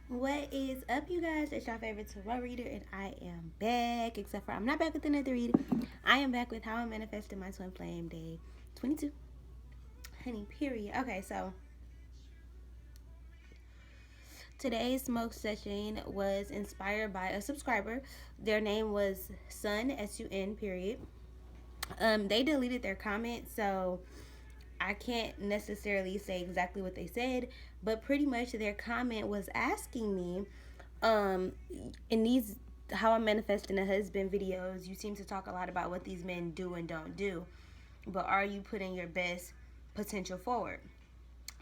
What is up, you guys? It's your favorite tarot reader, and I am back. Except for I'm not back with another reading. I am back with How I Manifested My Twin Flame Day 22. Honey, period. Okay, so today's smoke session was inspired by a subscriber. Their name was Sun, S-U-N, period. They deleted their comment, so I can't necessarily say exactly what they said, but pretty much their comment was asking me, in these How I'm Manifesting a Husband videos, you seem to talk a lot about what these men do and don't do, but are you putting your best potential forward?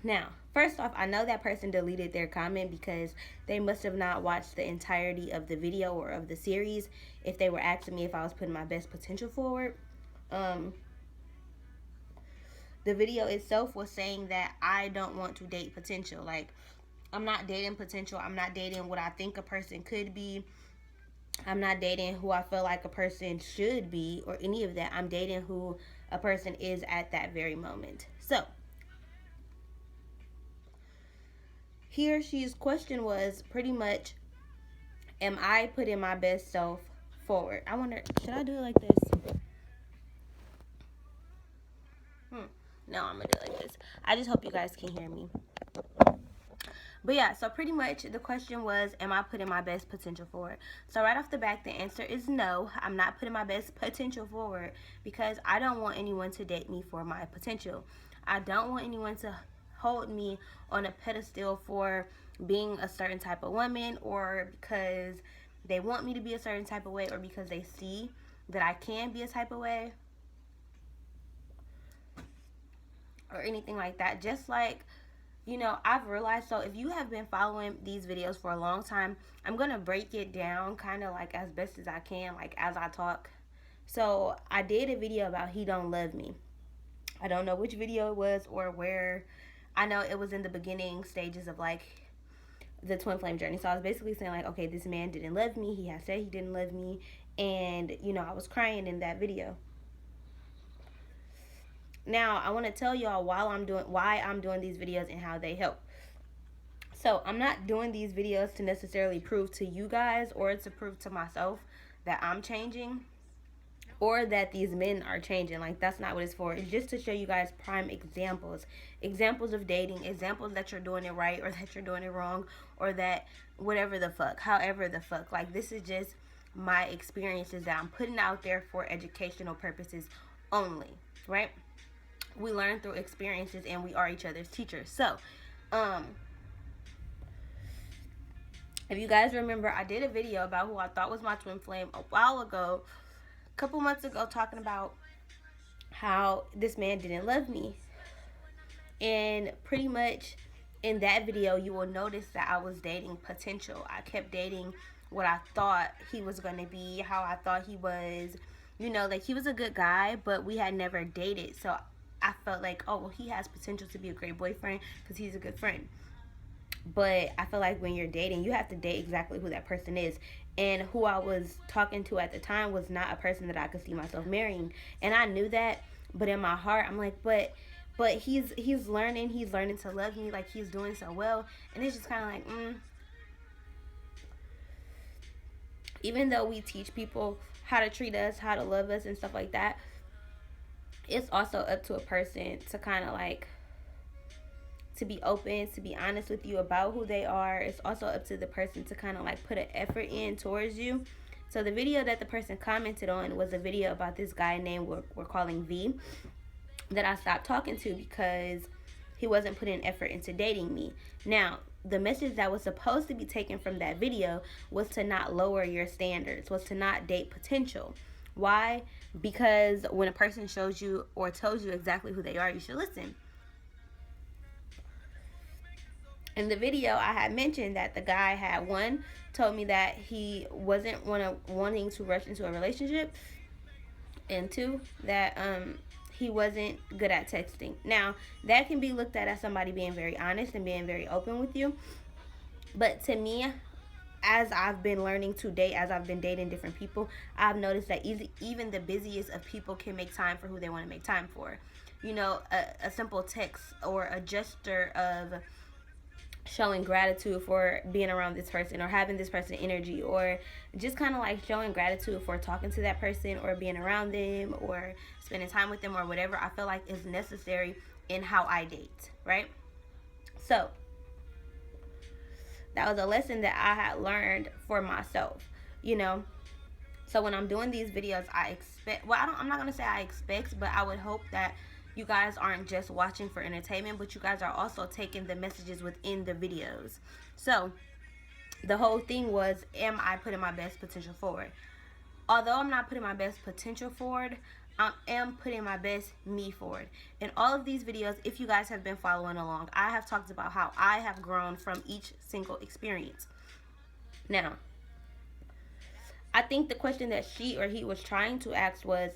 Now, first off, I know that person deleted their comment because they must have not watched the entirety of the video or of the series if they were asking me if I was putting my best potential forward. Um, the video itself was saying that I don't want to date potential. Like, I'm not dating potential. I'm not dating what I think a person could be. I'm not dating who I feel like a person should be or any of that. I'm dating who a person is at that very moment. So, he or she's question was pretty much, am I putting my best self forward? I wonder, should I do it like this? No, I'm gonna do it like this. I just hope you guys can hear me. But yeah, so pretty much the question was, am I putting my best potential forward? So right off the bat, the answer is no. I'm not putting my best potential forward because I don't want anyone to date me for my potential. I don't want anyone to hold me on a pedestal for being a certain type of woman, or because they want me to be a certain type of way, or because they see that I can be a type of way, or anything like that. Just like, I've realized, so if you have been following these videos for a long time, I'm going to break it down kind of like as best as I can, like as I talk. So I did a video about He Don't Love Me. I don't know which video it was or where. I know it was in the beginning stages of like the twin flame journey. So I was basically saying like, okay, this man didn't love me. He has said he didn't love me. And, I was crying in that video. Now I want to tell y'all why I'm doing these videos and how they help. So I'm not doing these videos to necessarily prove to you guys or to prove to myself that I'm changing or that these men are changing. Like, that's not what it's for. It's just to show you guys prime examples of dating, examples that you're doing it right or that you're doing it wrong, or that whatever the fuck, however the fuck. Like, this is just my experiences that I'm putting out there for educational purposes only, right? We learn through experiences and we are each other's teachers. So, if you guys remember, I did a video about who I thought was my twin flame a while ago, a couple months ago, talking about how this man didn't love me. And pretty much in that video, you will notice that I was dating potential. I kept dating what I thought he was going to be, how I thought he was. Like, he was a good guy, but we had never dated. So I felt like, oh, well, he has potential to be a great boyfriend because he's a good friend. But I feel like when you're dating, you have to date exactly who that person is. And who I was talking to at the time was not a person that I could see myself marrying. And I knew that, but in my heart, I'm like, but he's learning to love me, like he's doing so well. And it's just kind of like, even though we teach people how to treat us, how to love us and stuff like that, it's also up to a person to kind of like to be open, to be honest with you about who they are. It's also up to the person to kind of like put an effort in towards you. So the video that the person commented on was a video about this guy named we're calling V, that I stopped talking to because he wasn't putting effort into dating me. Now, the message that was supposed to be taken from that video was to not lower your standards, was to not date potential. Why? Because when a person shows you or tells you exactly who they are, you should listen. In the video, I had mentioned that the guy had told me that he wasn't wanting to rush into a relationship, and two, that he wasn't good at texting. Now, that can be looked at as somebody being very honest and being very open with you. But to me, as I've been learning to date, as I've been dating different people, I've noticed that even the busiest of people can make time for who they want to make time for. A simple text or a gesture of showing gratitude for being around this person or having this person energy, or just kind of like showing gratitude for talking to that person or being around them or spending time with them or whatever I feel like is necessary in how I date, right? So that was a lesson that I had learned for myself, you know. So when I'm doing these videos, I expect, well, I'm not going to say I expect, but I would hope that you guys aren't just watching for entertainment, but you guys are also taking the messages within the videos. So the whole thing was, am I putting my best potential forward? Although I'm not putting my best potential forward, I am putting my best me forward. In all of these videos, if you guys have been following along, I have talked about how I have grown from each single experience. Now, I think the question that she or he was trying to ask was,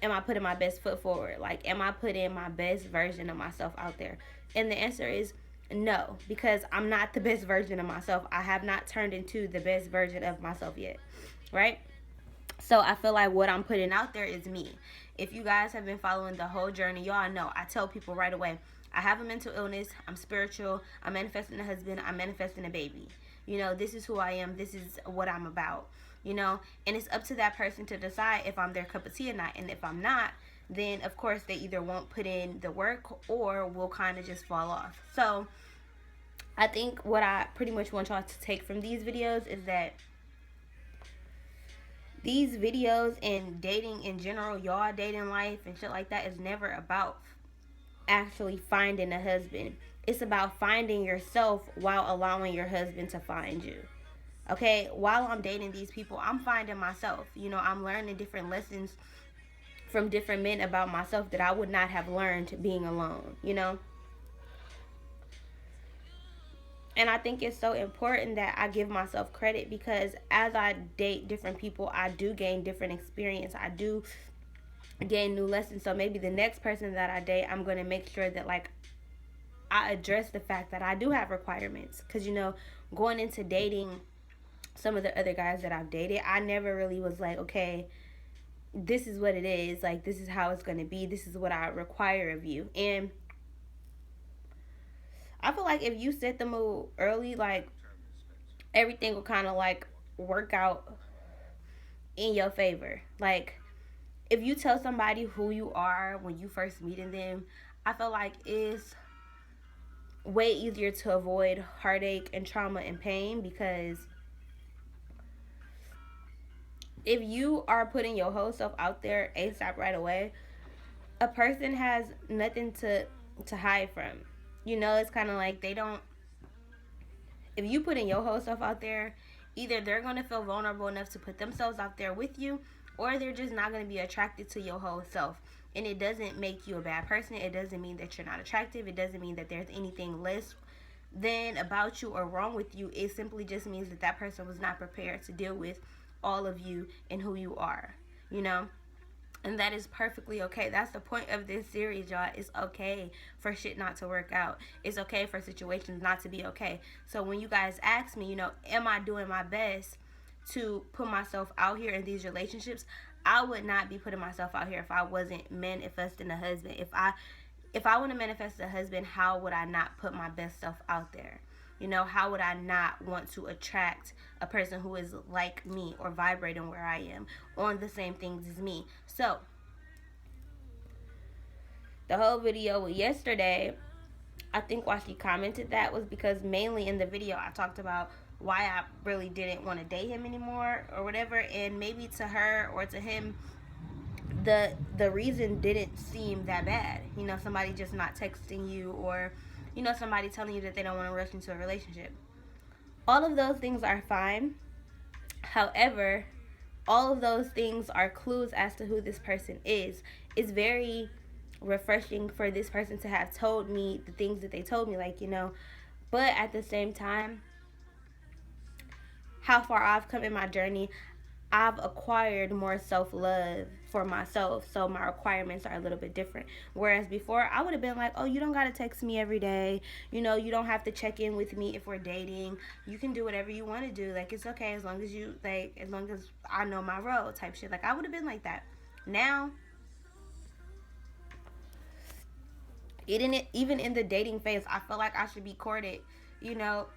am I putting my best foot forward? Like, am I putting my best version of myself out there? And the answer is no, because I'm not the best version of myself. I have not turned into the best version of myself yet, right? So I feel like what I'm putting out there is me. If you guys have been following the whole journey, y'all know I tell people right away, I have a mental illness, I'm spiritual, I'm manifesting a husband, I'm manifesting a baby. You know, this is who I am, this is what I'm about, you know, and it's up to that person to decide if I'm their cup of tea or not. And if I'm not, then of course they either won't put in the work or will kind of just fall off. So I think what I pretty much want y'all to take from these videos is that these videos and dating in general, y'all dating life and shit like that, is never about actually finding a husband. It's about finding yourself while allowing your husband to find you. Okay, while I'm dating these people, I'm finding myself. You know, I'm learning different lessons from different men about myself that I would not have learned being alone, you know? And I think it's so important that I give myself credit, because as I date different people, I do gain different experience. I do gain new lessons. So maybe the next person that I date, I'm going to make sure that like I address the fact that I do have requirements. Because, you know, going into dating some of the other guys that I've dated, I never really was like, okay, this is what it is. Like, this is how it's going to be. This is what I require of you. And I feel like if you set the mood early, like everything will kind of like work out in your favor. Like, if you tell somebody who you are when you first meeting them, I feel like it's way easier to avoid heartache and trauma and pain, because if you are putting your whole self out there ASAP right away, a person has nothing to hide from. You know, it's kind of like they don't. If you putting your whole self out there, either they're gonna feel vulnerable enough to put themselves out there with you, or they're just not gonna be attracted to your whole self. And it doesn't make you a bad person. It doesn't mean that you're not attractive. It doesn't mean that there's anything less than about you or wrong with you. It simply just means that that person was not prepared to deal with all of you and who you are, you know? And that is perfectly okay. That's the point of this series, y'all. It's okay for shit not to work out. It's okay for situations not to be okay. So when you guys ask me, you know, am I doing my best to put myself out here in these relationships? I would not be putting myself out here if I wasn't manifesting a husband. If I want to manifest a husband, how would I not put my best self out there? You know, how would I not want to attract a person who is like me or vibrating where I am, on the same things as me? So, the whole video yesterday, I think why she commented that was because mainly in the video I talked about why I really didn't want to date him anymore or whatever, and maybe to her or to him, the reason didn't seem that bad. You know, somebody just not texting you, or you know, somebody telling you that they don't want to rush into a relationship. All of those things are fine. However, all of those things are clues as to who this person is. It's very refreshing for this person to have told me the things that they told me, like, you know, but at the same time, how far I've come in my journey, I've acquired more self-love for myself, so my requirements are a little bit different. Whereas before, I would have been like, oh, you don't gotta text me every day, you know, you don't have to check in with me if we're dating, you can do whatever you want to do, like, it's okay as long as you, like, as long as I know my role type shit. Like, I would have been like that. Now, even in the dating phase, I feel like I should be courted You know,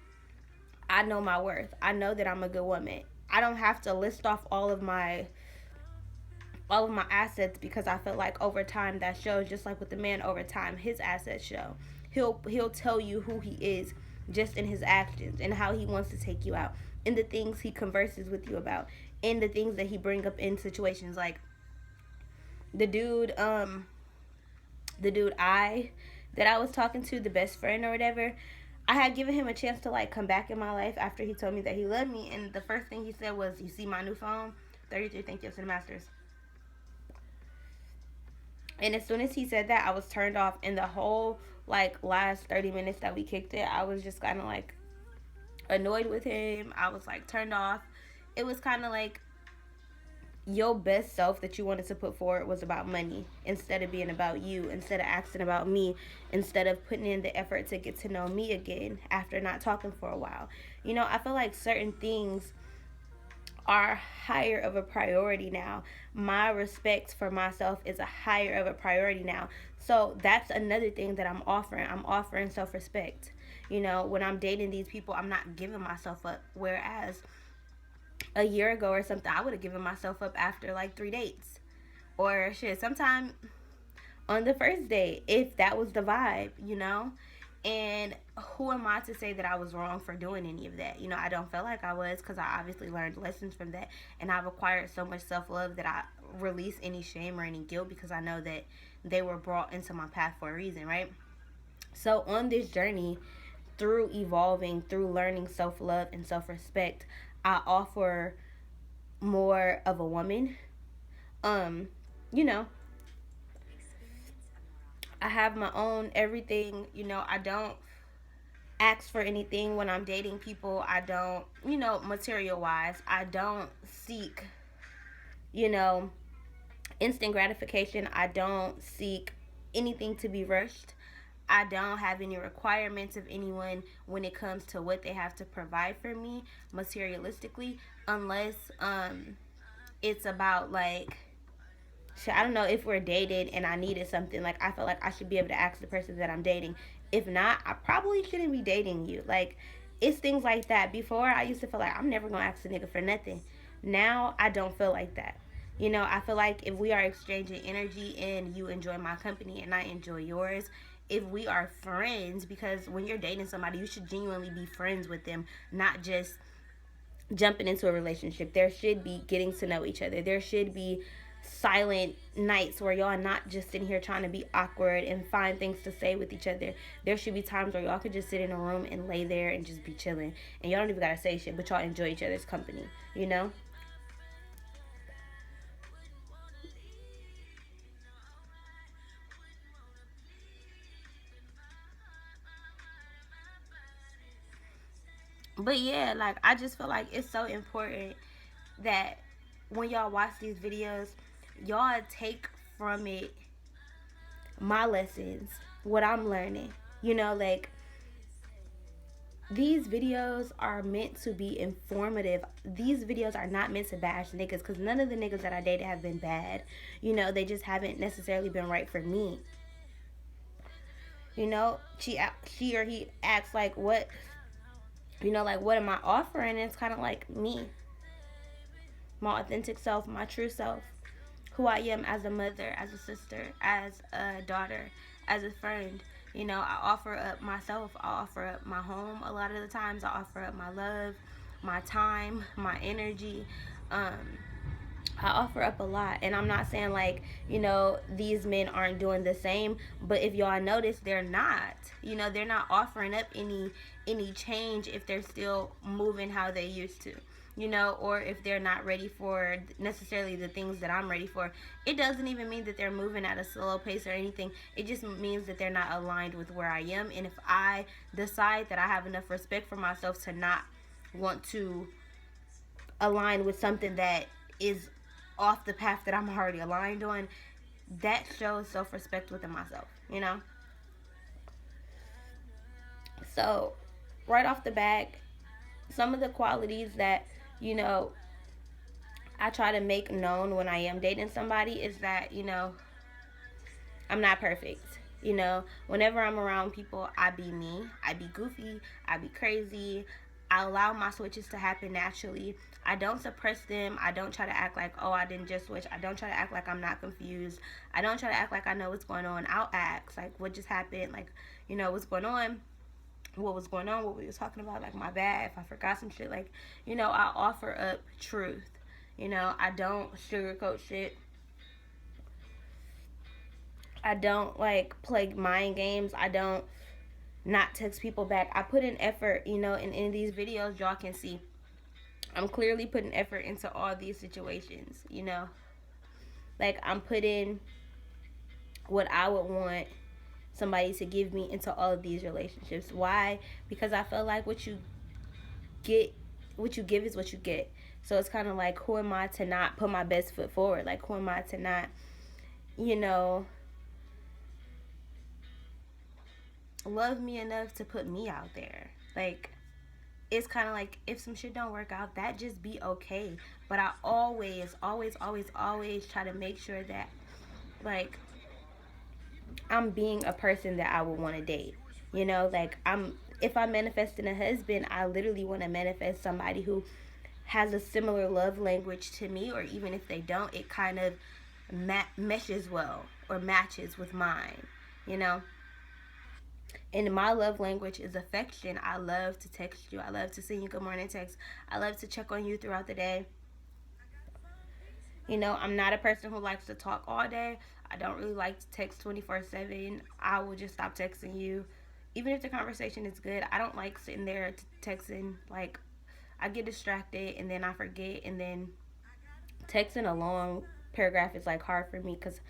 I know my worth. I know that I'm a good woman. I don't have to list off all of my assets, because I feel like over time that shows, just like with the man, over time his assets show. He'll tell you who he is just in his actions and how he wants to take you out, in the things he converses with you about, in the things that he bring up in situations. Like the dude I that I was talking to, the best friend or whatever, I had given him a chance to like come back in my life after he told me that he loved me, and the first thing he said was, "You see my new phone? 33, thank you, Cinemasters." And as soon as he said that, I was turned off. And the whole like last 30 minutes that we kicked it, I was just kind of like annoyed with him. I was like turned off. It was kind of like your best self that you wanted to put forward was about money, instead of being about you, instead of asking about me, instead of putting in the effort to get to know me again after not talking for a while. You know, I feel like certain things are higher of a priority now. My respect for myself is a higher of a priority now. So that's another thing that I'm offering. I'm offering self respect. You know, when I'm dating these people, I'm not giving myself up. Whereas a year ago or something, I would have given myself up after like 3 dates. Or shit, sometime on the first date, if that was the vibe, you know? And who am I to say that I was wrong for doing any of that? You know, I don't feel like I was, because I obviously learned lessons from that. And I've acquired so much self love that I release any shame or any guilt, because I know that they were brought into my path for a reason, right? So, on this journey, through evolving, through learning self love and self respect, I offer more of a woman. Um, you know, I have my own everything. You know, I don't ask for anything when I'm dating people. I don't, you know, material wise, I don't seek, you know, instant gratification. I don't seek anything to be rushed. I don't have any requirements of anyone when it comes to what they have to provide for me materialistically, unless it's about like, I don't know, if we're dated and I needed something, like I feel like I should be able to ask the person that I'm dating. If not, I probably shouldn't be dating you. Like, it's things like that. Before, I used to feel like I'm never gonna ask a nigga for nothing. Now I don't feel like that. You know, I feel like if we are exchanging energy and you enjoy my company and I enjoy yours, if we are friends, because when you're dating somebody, you should genuinely be friends with them, not just jumping into a relationship. There should be getting to know each other. There should be silent nights where y'all are not just sitting here trying to be awkward and find things to say with each other. There should be times where y'all could just sit in a room and lay there and just be chilling. And y'all don't even gotta say shit, but y'all enjoy each other's company, you know? But yeah, like I just feel like it's so important that when y'all watch these videos, y'all take from it my lessons, what I'm learning. You know, like these videos are meant to be informative. These videos are not meant to bash niggas, because none of the niggas that I dated have been bad. You know, they just haven't necessarily been right for me. You know, she or he acts like, what, you know, like what am I offering? And it's kind of like me, my authentic self, my true self, who I am as a mother, as a sister, as a daughter, as a friend. You know, I offer up myself. I offer up my home a lot of the times. I offer up my love, my time, my energy. Um, I offer up a lot. And I'm not saying like, you know, these men aren't doing the same, but if y'all notice, they're not. You know, they're not offering up any change if they're still moving how they used to. You know, or if they're not ready for necessarily the things that I'm ready for. It doesn't even mean that they're moving at a slow pace or anything. It just means that they're not aligned with where I am. And if I decide that I have enough respect for myself to not want to align with something that is off the path that I'm already aligned on, that shows self respect within myself, you know? So, right off the bat, some of the qualities that, you know, I try to make known when I am dating somebody is that, you know, I'm not perfect. You know, whenever I'm around people, I be me. I be goofy. I be crazy. I allow my switches to happen naturally. I don't suppress them. I don't try to act like, oh, I didn't just switch. I don't try to act like I'm not confused. I don't try to act like I know what's going on. I'll ask, like, what just happened? Like, what's going on? What was going on? What we was talking about? Like, my bad. If I forgot some shit, like, I offer up truth. I don't sugarcoat shit. I don't like play mind games. I don't not text people back. I put in effort, and in these videos y'all can see I'm clearly putting effort into all these situations. Like I'm putting what I would want somebody to give me into all of these relationships. Why? Because I feel like get what you give is what you get. So it's kind of like, who am I to not put my best foot forward? Like, who am I to not, you know, love me enough to put me out there? Like, it's kind of like, if some shit don't work out, that just be okay. But I always, always, always, always try to make sure that, like, I'm being a person that I would want to date. Like, if I'm manifesting a husband, I literally want to manifest somebody who has a similar love language to me, or even if they don't, it kind of meshes well or matches with mine, you know? And my love language is affection. I love to text you. I love to send you good morning text. I love to check on you throughout the day. I'm not a person who likes to talk all day. I don't really like to text 24/7. I will just stop texting you. Even if the conversation is good, I don't like sitting there texting. Like, I get distracted and then I forget. And then texting a long paragraph is like hard for me because,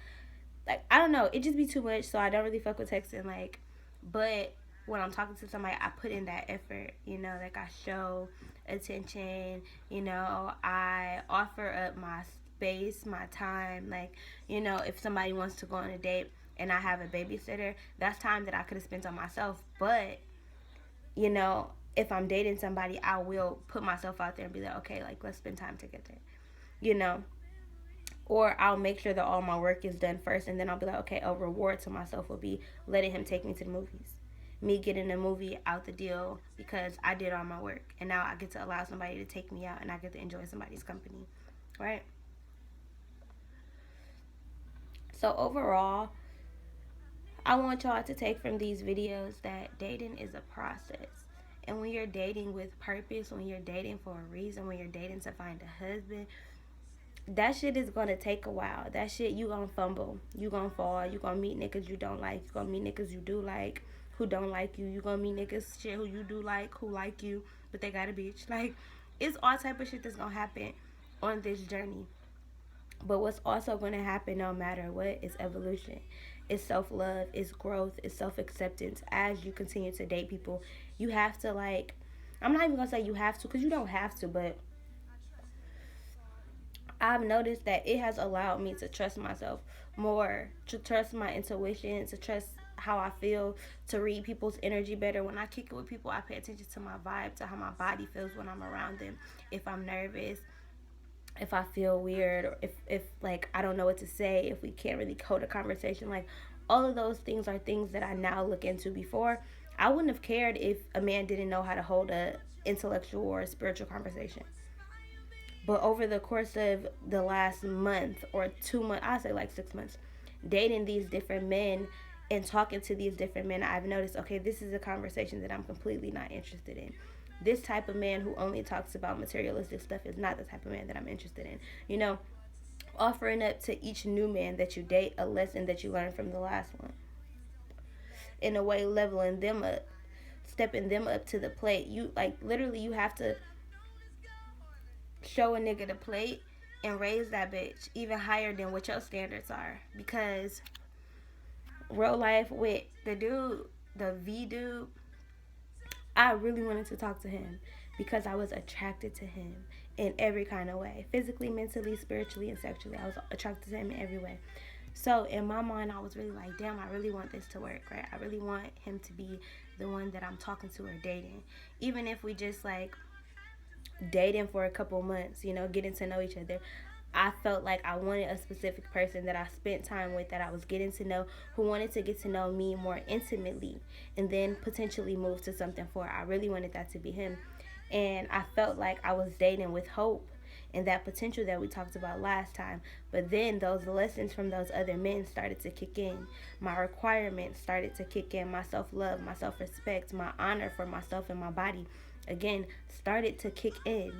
like, I don't know, it just be too much. So I don't really fuck with texting. Like, but when I'm talking to somebody, I put in that effort, like I show attention, I offer up my space, my time. Like, if somebody wants to go on a date and I have a babysitter, that's time that I could have spent on myself. But, if I'm dating somebody, I will put myself out there and be like, okay, like, let's spend time together, you know? Or I'll make sure that all my work is done first, and then I'll be like, okay, a reward to myself will be letting him take me to the movies. Me getting a movie out the deal because I did all my work, and now I get to allow somebody to take me out, and I get to enjoy somebody's company, right? So overall, I want y'all to take from these videos that dating is a process. And when you're dating with purpose, when you're dating for a reason, when you're dating to find a husband, that shit is gonna take a while. That shit, you gonna fumble, you gonna fall, you gonna meet niggas you don't like, you gonna meet niggas you do like who don't like you, you gonna meet niggas shit who you do like who like you but they got a bitch. Like, it's all type of shit that's gonna happen on this journey. But what's also gonna happen no matter what is evolution. It's self-love, it's growth, it's self-acceptance. As you continue to date people, you have to, like, I'm not even gonna say you have to, because you don't have to, but I've noticed that it has allowed me to trust myself more, to trust my intuition, to trust how I feel, to read people's energy better. When I kick it with people, I pay attention to my vibe, to how my body feels when I'm around them. If I'm nervous, if I feel weird, or if like I don't know what to say, if we can't really hold a conversation, like, all of those things are things that I now look into. Before, I wouldn't have cared if a man didn't know how to hold a intellectual or a spiritual conversation. But over the course of the last month or 2 months, I say like 6 months, dating these different men and talking to these different men, I've noticed, okay, this is a conversation that I'm completely not interested in. This type of man who only talks about materialistic stuff is not the type of man that I'm interested in. Offering up to each new man that you date a lesson that you learned from the last one. In a way, leveling them up, stepping them up to the plate. You, like, literally, you have to show a nigga the plate and raise that bitch even higher than what your standards are. Because real life with the V dude, I really wanted to talk to him because I was attracted to him in every kind of way. Physically, mentally, spiritually, and sexually. I was attracted to him in every way. So in my mind, I was really like, damn, I really want this to work, right? I really want him to be the one that I'm talking to or dating. Even if we just, like, dating for a couple months, getting to know each other. I felt like I wanted a specific person that I spent time with, that I was getting to know, who wanted to get to know me more intimately, and then potentially move to something for. I really wanted that to be him. And I felt like I was dating with hope and that potential that we talked about last time. But then those lessons from those other men started to kick in. My requirements started to kick in. My self love, my self respect, my honor for myself and my body, again, started to kick in.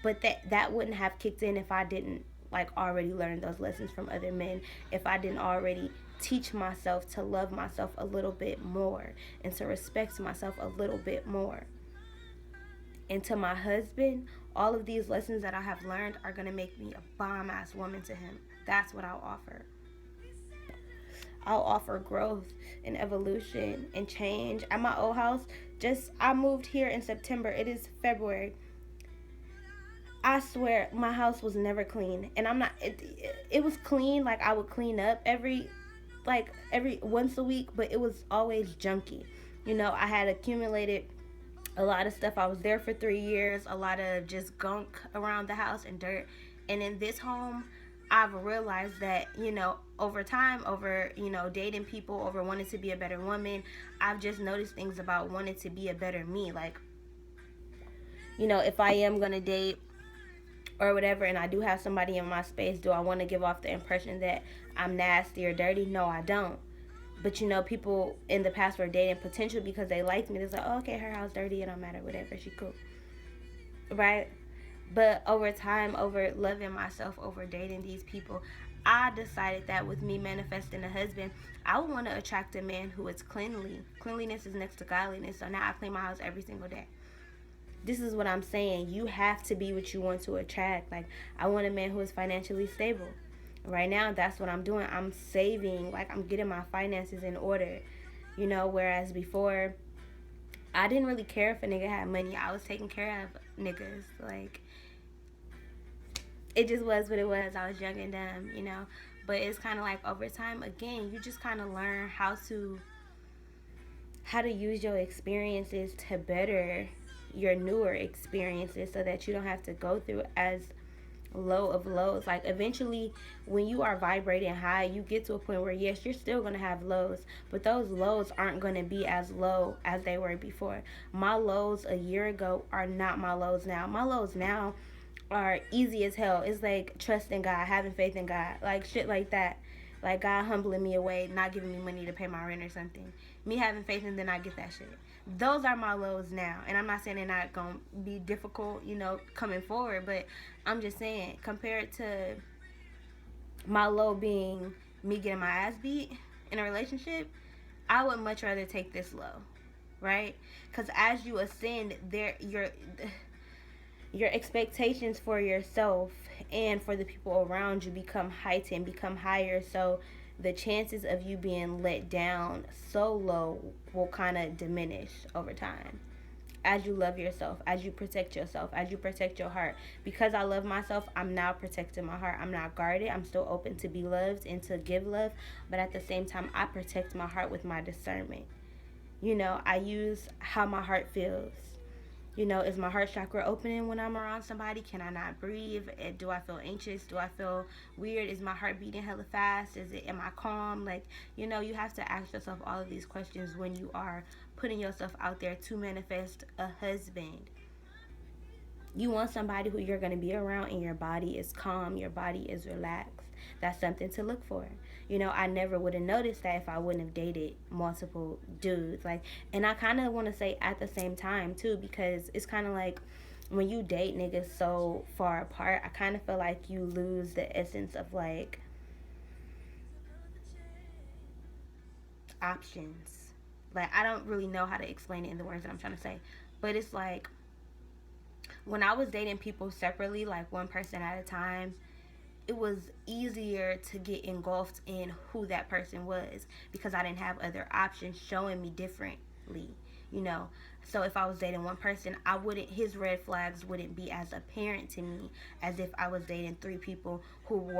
But that wouldn't have kicked in if I didn't like already learn those lessons from other men, if I didn't already teach myself to love myself a little bit more and to respect myself a little bit more. And to my husband, all of these lessons that I have learned are going to make me a bomb ass woman to him. That's what I'll offer. I'll offer growth and evolution and change. At my old house, just I moved here in September. It is February. I swear my house was never clean, and I'm not. It was clean, like I would clean up every once a week, but it was always junky. I had accumulated a lot of stuff. I was there for 3 years. A lot of just gunk around the house and dirt. And in this home, I've realized that over time, over dating people, over wanting to be a better woman, I've just noticed things about wanting to be a better me. Like, if I am gonna date or whatever, and I do have somebody in my space, do I want to give off the impression that I'm nasty or dirty? No, I don't. But people in the past were dating potential because they liked me. It's like, oh, okay, her house dirty, it don't matter, whatever, she cool, right? But over time, over loving myself, over dating these people, I decided that with me manifesting a husband, I would want to attract a man who is cleanly. Cleanliness is next to godliness. So now I clean my house every single day. This is what I'm saying. You have to be what you want to attract. Like, I want a man who is financially stable. Right now, that's what I'm doing. I'm saving. Like, I'm getting my finances in order. Whereas before, I didn't really care if a nigga had money. I was taking care of niggas. Like, it just was what it was. I was young and dumb. But it's kind of like over time, again, you just kind of learn how to use your experiences to better your newer experiences so that you don't have to go through as low of lows. Like, eventually, when you are vibrating high, you get to a point where, yes, you're still going to have lows, but those lows aren't going to be as low as they were before. My lows a year ago are not my lows now. My lows now are easy as hell. It's like trusting God, having faith in God, like shit like that. Like God humbling me away, not giving me money to pay my rent or something. Me having faith and then I get that shit. Those are my lows now. And I'm not saying they're not going to be difficult, coming forward. But I'm just saying, compared to my low being me getting my ass beat in a relationship, I would much rather take this low. Right? Because as you ascend, your expectations for yourself and for the people around you become heightened, become higher. So the chances of you being let down so low will kind of diminish over time. As you love yourself, as you protect yourself, as you protect your heart. Because I love myself, I'm now protecting my heart. I'm not guarded. I'm still open to be loved and to give love. But at the same time, I protect my heart with my discernment. I use how my heart feels. Is my heart chakra opening when I'm around somebody? Can I not breathe? Do I feel anxious? Do I feel weird? Is my heart beating hella fast? Am I calm? Like, you have to ask yourself all of these questions when you are putting yourself out there to manifest a husband. You want somebody who you're going to be around and your body is calm, your body is relaxed. That's something to look for. I never would have noticed that if I wouldn't have dated multiple dudes. Like, and I kind of want to say at the same time too, because it's kind of like when you date niggas so far apart, I kind of feel like you lose the essence of like options. Like, I don't really know how to explain it in the words that I'm trying to say, but it's like when I was dating people separately, like one person at a time, it was easier to get engulfed in who that person was because I didn't have other options showing me differently, you know. So if I was dating one person, his red flags wouldn't be as apparent to me as if I was dating three people who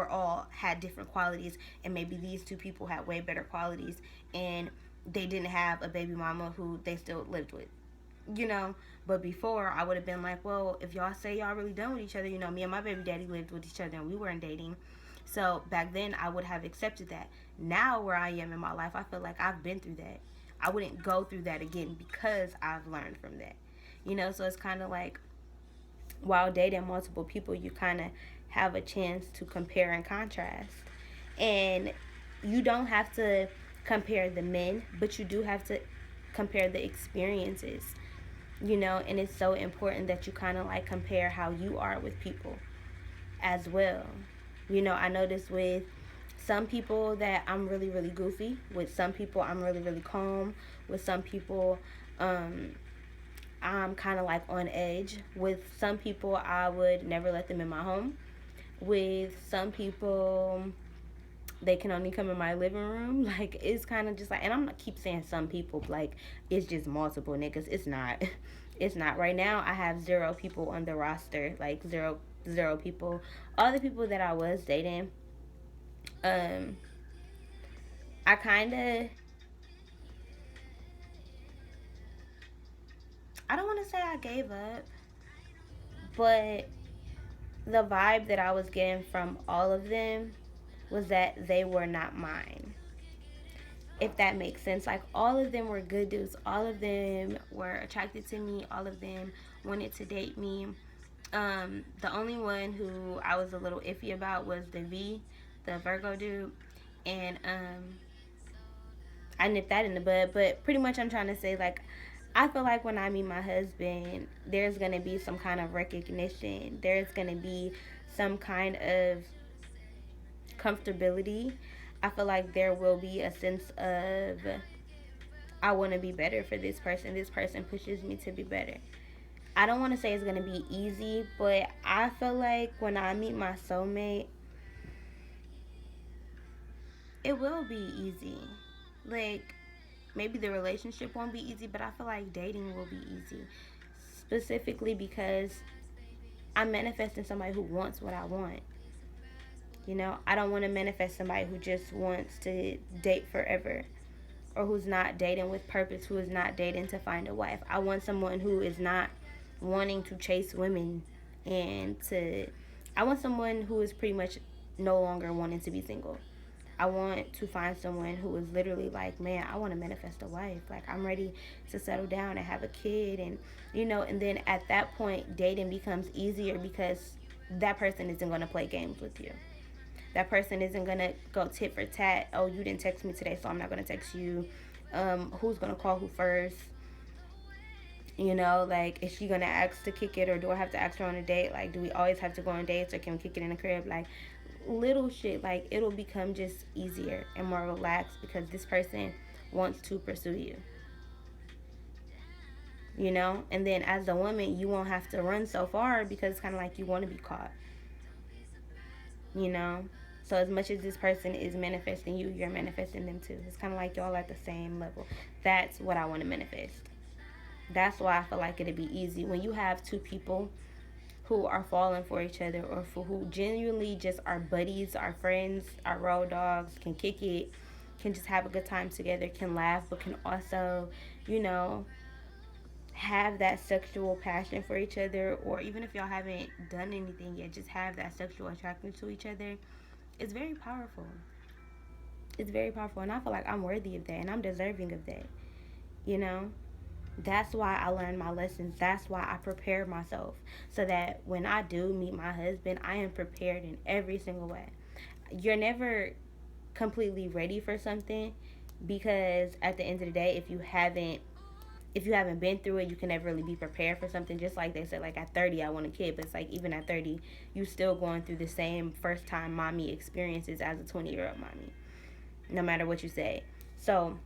all had different qualities, and maybe these two people had way better qualities and they didn't have a baby mama who they still lived with. you know. But before, I would have been like, well, if y'all say y'all really done with each other, you know, me and my baby daddy lived with each other and we weren't dating. So back then, I would have accepted that. Now, where I am in my life, I feel like I've been through that. I wouldn't go through that again because I've learned from that. You know, so it's kind of like while dating multiple people, you kind of have a chance to compare and contrast. And you don't have to compare the men, but you do have to compare the experiences, you know. And it's so important that you kind of like compare how you are with people as well. You know, I notice with some people that I'm really, really goofy. With some people, I'm really, really calm. With some people, um, I'm kind of like on edge. With some people, I would never let them in my home. With some people, they can only come in my living room. Like, it's kind of just like, and I'm not keep saying some people, like it's just multiple niggas. It's not. It's not. Right now, I have zero people on the roster. Like zero people. All the people that I was dating, um, I kind of, I don't want to say I gave up, but the vibe that I was getting from all of them was that they were not mine. If that makes sense. Like, all of them were good dudes. All of them were attracted to me. All of them wanted to date me. The only one who I was a little iffy about was the V, the Virgo dude. And I nipped that in the bud. But pretty much I'm trying to say, like, I feel like when I meet my husband, there's going to be some kind of recognition. There's going to be some kind of comfortability. I feel like there will be a sense of, I want to be better for this person. This person pushes me to be better. I don't want to say it's going to be easy, but I feel like when I meet my soulmate, it will be easy. Like, maybe the relationship won't be easy, but I feel like dating will be easy. Specifically because I'm manifesting somebody who wants what I want. You know, I don't want to manifest somebody who just wants to date forever, or who's not dating with purpose, who is not dating to find a wife. I want someone who is not wanting to chase women and to, I want someone who is pretty much no longer wanting to be single. I want to find someone who is literally like, man, I want to manifest a wife. Like, I'm ready to settle down and have a kid. And, you know, and then at that point, dating becomes easier because that person isn't going to play games with you. That person isn't going to go tit for tat. Oh, you didn't text me today, so I'm not going to text you. Who's going to call who first? You know, like, is she gonna ask to kick it, or do I have to ask her on a date? Like, do we always have to go on dates, or can we kick it in the crib? Like, little shit, like, it'll become just easier and more relaxed because this person wants to pursue you, you know? And then as a woman, you won't have to run so far because it's kind of like you want to be caught, you know? So as much as this person is manifesting you, you're manifesting them too. It's kind of like y'all at the same level. That's what I want to manifest. That's why I feel like it'd be easy when you have two people who are falling for each other, or for who genuinely just are buddies, are friends, are road dogs, can kick it, can just have a good time together, can laugh, but can also, you know, have that sexual passion for each other, or even if y'all haven't done anything yet, just have that sexual attraction to each other. It's very powerful. It's very powerful, and I feel like I'm worthy of that, and I'm deserving of that, you know? That's why I learned my lessons. That's why I prepare myself so that when I do meet my husband, I am prepared in every single way. You're never completely ready for something because at the end of the day, if you haven't been through it, you can never really be prepared for something. Just like they said, like at 30, I want a kid, but it's like even at 30, you still going through the same first time mommy experiences as a 20-year-old mommy, no matter what you say. So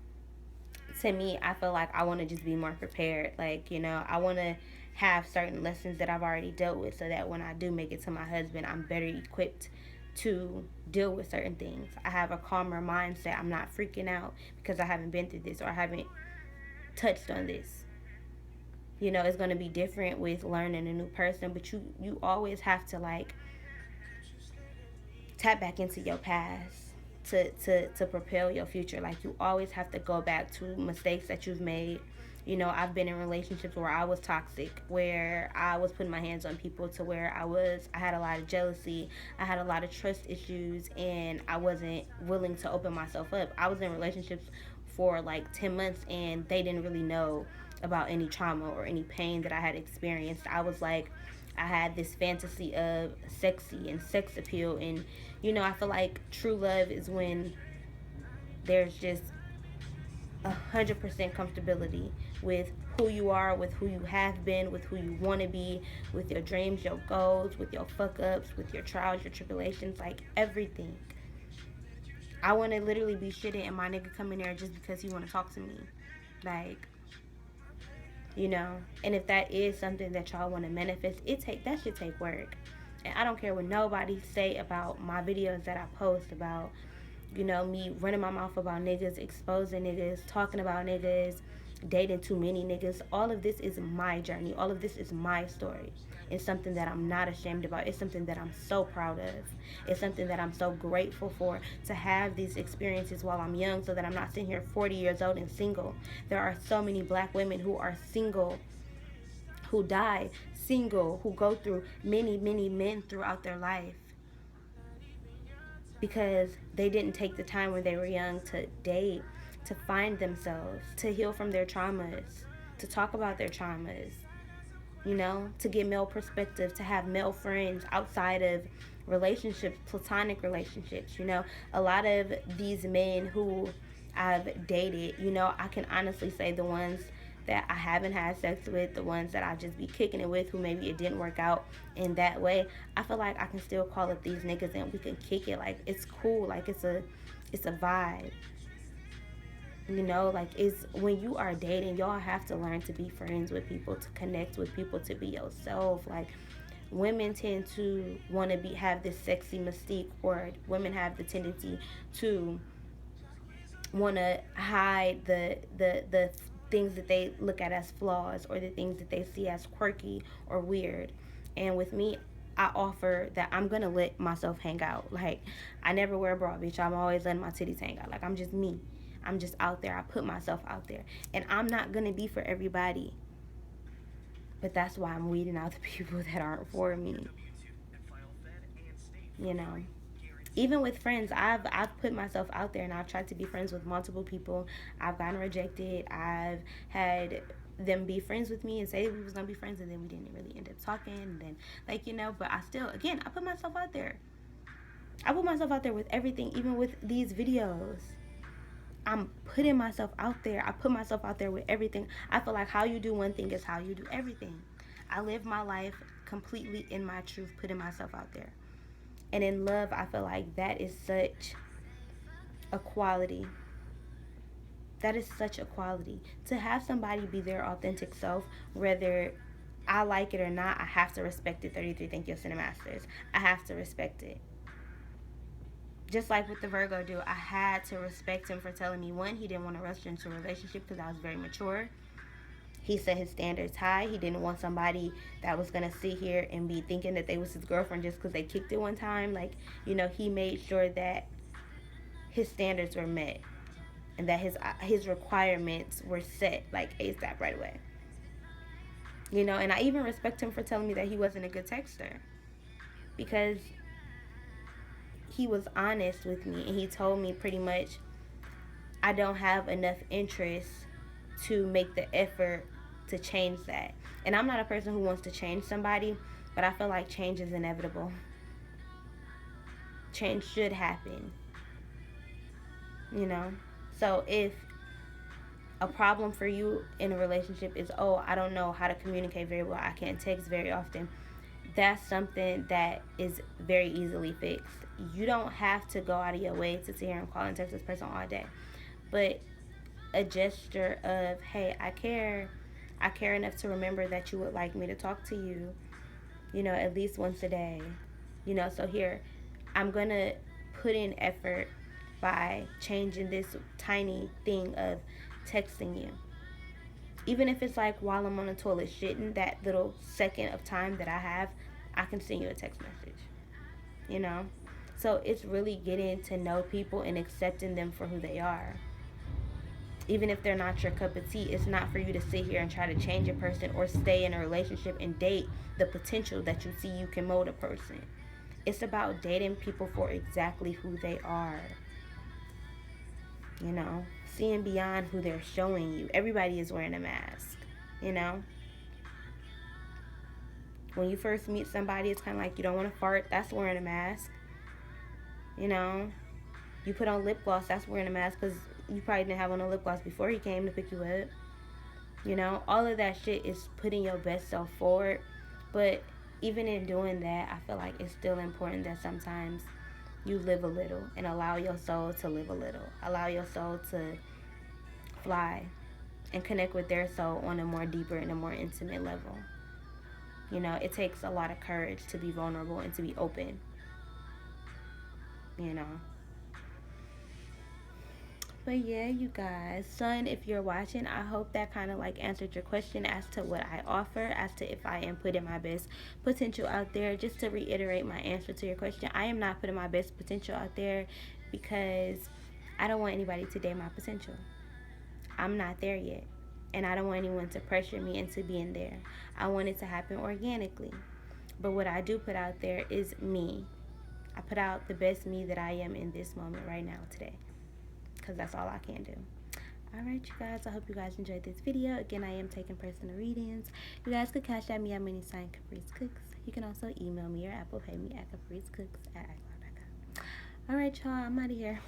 to me, I feel like I want to just be more prepared. Like, you know, I want to have certain lessons that I've already dealt with so that when I do make it to my husband, I'm better equipped to deal with certain things. I have a calmer mindset. I'm not freaking out because I haven't been through this, or I haven't touched on this. You know, it's going to be different with learning a new person, but you always have to like tap back into your past to propel your future. Like, you always have to go back to mistakes that you've made You know, I've been in relationships where I was toxic, where I was putting my hands on people, to where I had a lot of jealousy, I had a lot of trust issues, and I wasn't willing to open myself up. I was in relationships for like 10 months and they didn't really know about any trauma or any pain that I had experienced. I was like, I had this fantasy of sexy and sex appeal, and you know, I feel like true love is when there's just 100% comfortability with who you are, with who you have been, with who you want to be, with your dreams, your goals, with your fuck ups, with your trials, your tribulations, like everything. I want to literally be shitting and my nigga come in there just because he want to talk to me. Like, you know, and if that is something that y'all want to manifest, that should take work. And I don't care what nobody say about my videos that I post about, you know, me running my mouth about niggas, exposing niggas, talking about niggas, dating too many niggas. All of this is my journey. All of this is my story. It's something that I'm not ashamed about. It's something that I'm so proud of. It's something that I'm so grateful for, to have these experiences while I'm young, so that I'm not sitting here 40 years old and single. There are so many black women who are single, who die single, who go through many, many men throughout their life because they didn't take the time when they were young to date, to find themselves, to heal from their traumas, to talk about their traumas, you know, to get male perspective, to have male friends outside of relationships, platonic relationships. You know, a lot of these men who I've dated, you know, I can honestly say the ones that I haven't had sex with, the ones that I just be kicking it with, who maybe it didn't work out in that way, I feel like I can still call up these niggas and we can kick it. Like, it's cool. Like, it's a vibe. You know, like, it's when you are dating, y'all have to learn to be friends with people, to connect with people, to be yourself. Like, women tend to want to have this sexy mystique, or women have the tendency to want to hide the things that they look at as flaws, or the things that they see as quirky or weird. And with me, I offer that I'm gonna let myself hang out. Like, I never wear a bra, bitch. I'm always letting my titties hang out. Like, I'm just me. I'm just out there. I put myself out there. And I'm not gonna be for everybody. But that's why I'm weeding out the people that aren't for me. You know. Even with friends, I've put myself out there and I've tried to be friends with multiple people. I've gotten rejected. I've had them be friends with me and say we was gonna be friends, and then we didn't really end up talking, and then, like, you know, but I still, again, I put myself out there. I put myself out there with everything, even with these videos. I'm putting myself out there. I put myself out there with everything. I feel like how you do one thing is how you do everything. I live my life completely in my truth, putting myself out there. And in love, I feel like that is such a quality. That is such a quality. To have somebody be their authentic self, whether I like it or not, I have to respect it. 33, thank you, Cinemasters. I have to respect it. Just like with the Virgo dude, I had to respect him for telling me, one, he didn't want to rush into a relationship because I was very mature. He set his standards high. He didn't want somebody that was going to sit here and be thinking that they was his girlfriend just because they kicked it one time. Like, you know, he made sure that his standards were met and that his requirements were set, like, ASAP, right away. You know, and I even respect him for telling me that he wasn't a good texter, because he was honest with me and he told me pretty much, I don't have enough interest to make the effort to change that. And I'm not a person who wants to change somebody, but I feel like change is inevitable. Change should happen, you know? So if a problem for you in a relationship is, oh, I don't know how to communicate very well, I can't text very often, that's something that is very easily fixed. You don't have to go out of your way to sit here and call and text this person all day. But a gesture of, hey, I care enough to remember that you would like me to talk to you, you know, at least once a day. You know, so here, I'm going to put in effort by changing this tiny thing of texting you. Even if it's like while I'm on the toilet shitting, that little second of time that I have, I can send you a text message, you know? So it's really getting to know people and accepting them for who they are. Even if they're not your cup of tea, it's not for you to sit here and try to change a person or stay in a relationship and date the potential that you see you can mold a person. It's about dating people for exactly who they are. You know, seeing beyond who they're showing you. Everybody is wearing a mask, you know. When you first meet somebody, it's kind of like you don't want to fart, that's wearing a mask, you know. You put on lip gloss, that's wearing a mask because you probably didn't have on a lip gloss before he came to pick you up. You know, all of that shit is putting your best self forward. But even in doing that, I feel like it's still important that sometimes you live a little and allow your soul to live a little. Allow your soul to fly and connect with their soul on a more deeper and a more intimate level. You know, it takes a lot of courage to be vulnerable and to be open, you know. But yeah, you guys, son, if you're watching, I hope that kind of like answered your question as to what I offer, as to if I am putting my best potential out there. Just to reiterate my answer to your question, I am not putting my best potential out there because I don't want anybody to date my potential. I'm not there yet. And I don't want anyone to pressure me into being there. I want it to happen organically. But what I do put out there is me. I put out the best me that I am in this moment right now today. Because that's all I can do. Alright, you guys. I hope you guys enjoyed this video. Again, I am taking personal readings. You guys could cash at me at Mini Sign Caprice Cooks. You can also email me or Apple Pay me at capricecooks@icloud.com. Alright, y'all. I'm out of here.